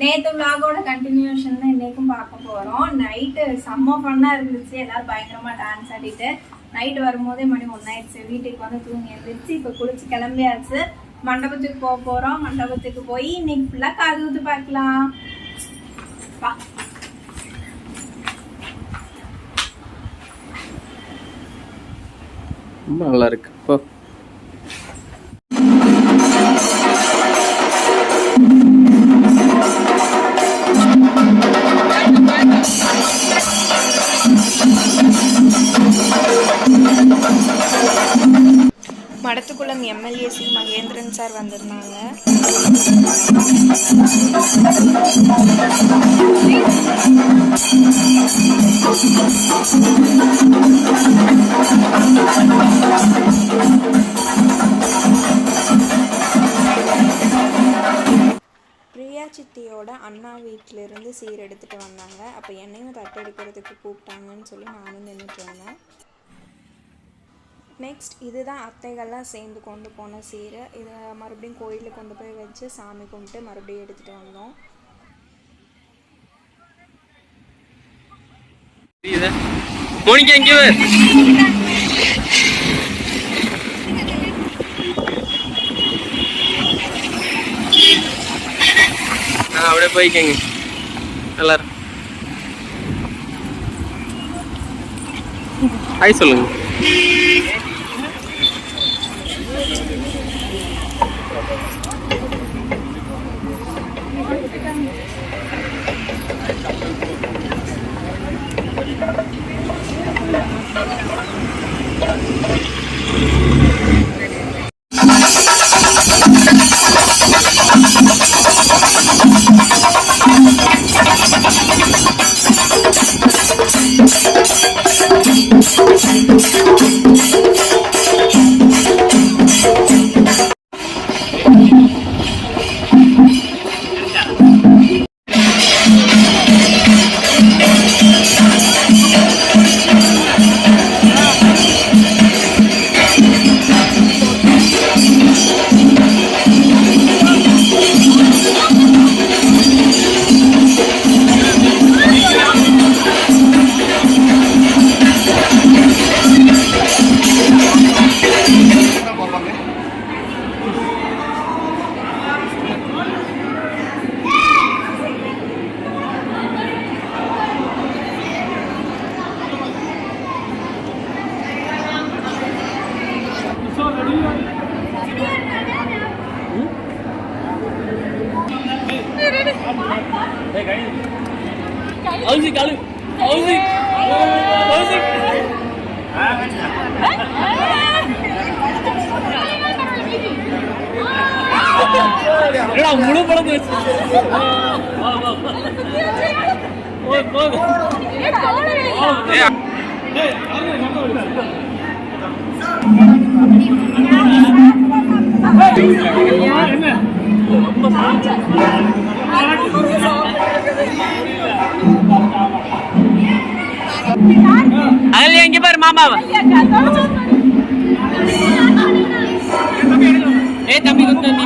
நேற்று விளாகோட கண்டினியூஷன் தான் இன்றைக்கும் பார்க்க போகிறோம். நைட்டு செம்ம ஃபன்னாக இருந்துச்சு. எல்லோரும் பயங்கரமாக டான்ஸ் ஆடிட்டு நைட்டு வரும்போதே மணி 1 ஆயிடுச்சு. வீட்டுக்கு வந்து தூங்கி எழுந்திரிச்சு இப்போ குளிச்சு கிளம்பியாச்சு. மண்டபத்துக்கு போக போகிறோம். மண்டபத்துக்கு போய் இன்னைக்கு ஃபுல்லாக காது ஊத்து பார்க்கலாம். ரொம்ப நல்லா இருக்கு. இப்போ Madathukulam MLA C Mahendran sir வந்திருந்தாங்க. பிரியா சித்தியோட அண்ணா வீட்டிலிருந்து சீர் எடுத்துகிட்டு வந்தாங்க. அப்போ என்னையும் தட்டெடுக்கிறதுக்கு கூப்பிட்டாங்கன்னு சொல்லி நானும் நின்றுட்டு வந்தேன். நெக்ஸ்ட் இதுதான் அத்தைகள்லாம் சேர்ந்து கொண்டு போன சீரை. இதை மறுபடியும் கோயிலுக்கு கொண்டு போய் வச்சு சாமி கும்பிட்டு மறுபடியும் எடுத்துகிட்டு வந்தோம். அப்படியே போய்க்கங்க எல்லாரும். ஹாய் சொல்லுங்க. முழு படம் அதுல எங்க பாரு மாமாவை. ஏ தம்பி கொஞ்சம் நீ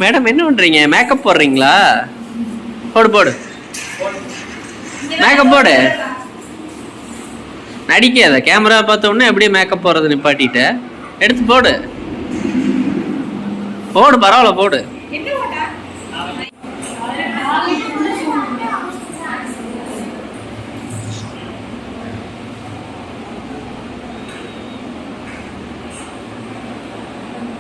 மேடம் என்ன பண்றீங்க? மேக்கப் போடுறீங்களா? போடு போடு, மேக்கப் போடு. நடிக்காத, கேமரா பார்த்த உடனே அப்படியே மேக்கப் போடுறது நிப்பாட்டிட்ட. எடுத்து போடு போடு, பரவாயில்ல போடு.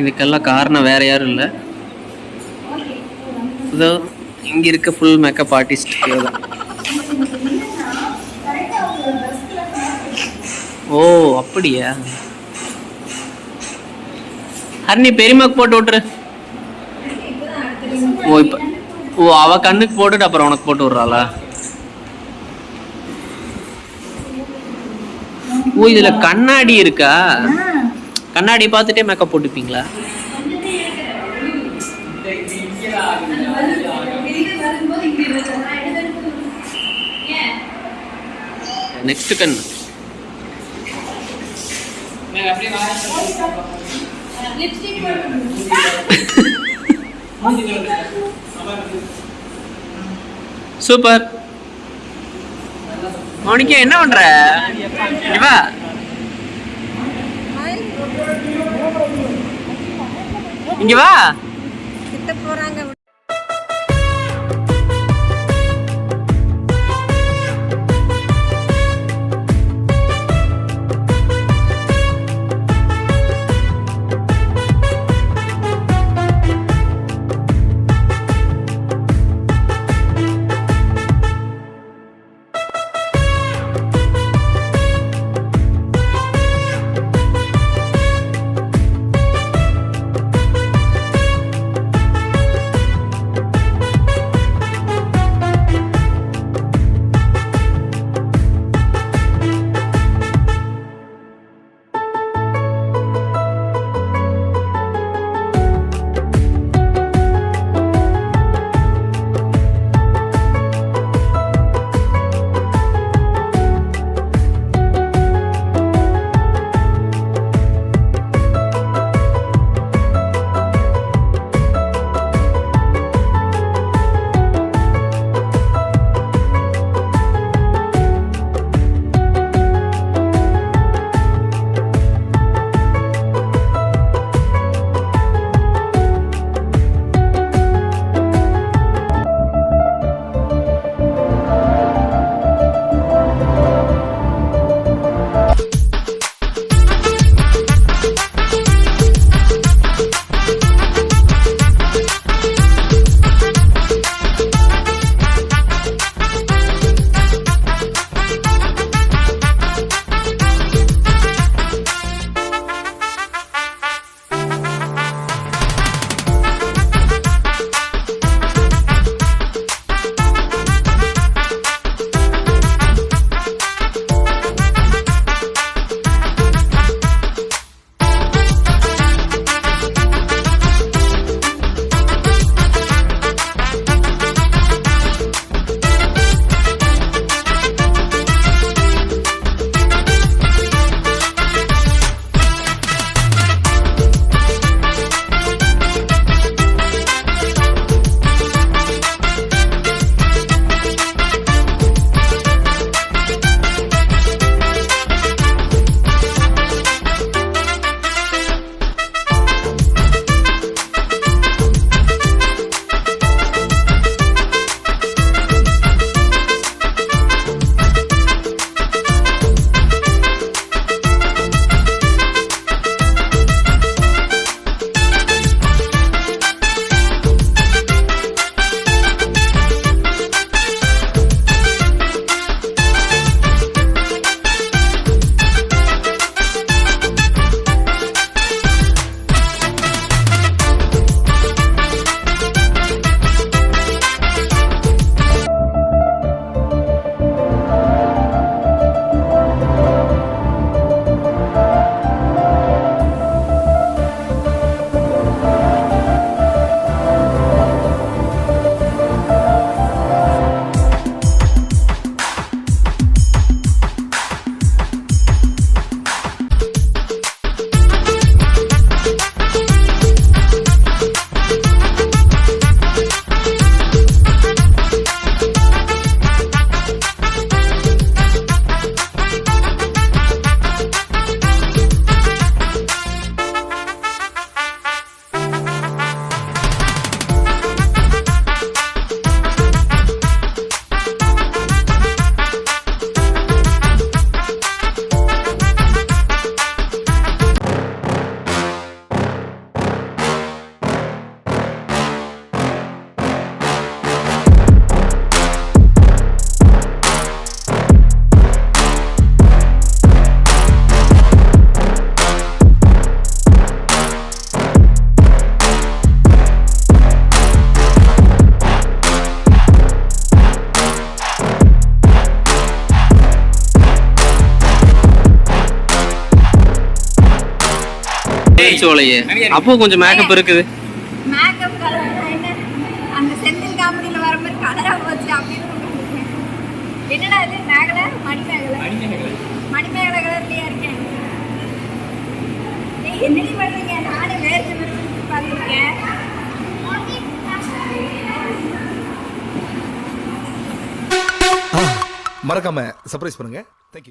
இதுக்கெல்லாம் காரணம் வேற யாரும் இல்லை, இதோ இங்க இருக்க ஃபுல் மேக்கப் ஆர்டிஸ்ட் தான். ஓ அப்படியா? ஹர்னி பெரியமாக்கு போட்டு விட்டுரு. ஓ இப்ப, ஓ அவ கண்ணுக்கு போட்டுட்டு அப்புறம் உனக்கு போட்டு விடுறாளா? ஓ இதுல கண்ணாடி இருக்கா? கண்ணாடி பார்த்துட்டே மேக்கப் போட்டுப்பீங்களா? நெக்ஸ்ட் கண் சூப்பர். மோனிகா என்ன பண்ற? இங்க வா. இங்க வா. கிட்ட போறாங்க. சோலையே. அப்போ கொஞ்சம் மேக்கப் இருக்குது. மேக்கப் கலர் என்ன அந்த செந்தில் காமெடியில வர மாதிரி கலரா போச்சு அப்படின்னு என்னடா இது மேகலை மணிமேகலை கலர்லயா இருக்கேன். ஏய் என்னடி பண்றீங்க? நானே வேர்த்து விரும்பி பார்த்துருக்கேன். மறக்காம சர்ப்ரைஸ் பண்ணுங்க. தேங்க்யூ.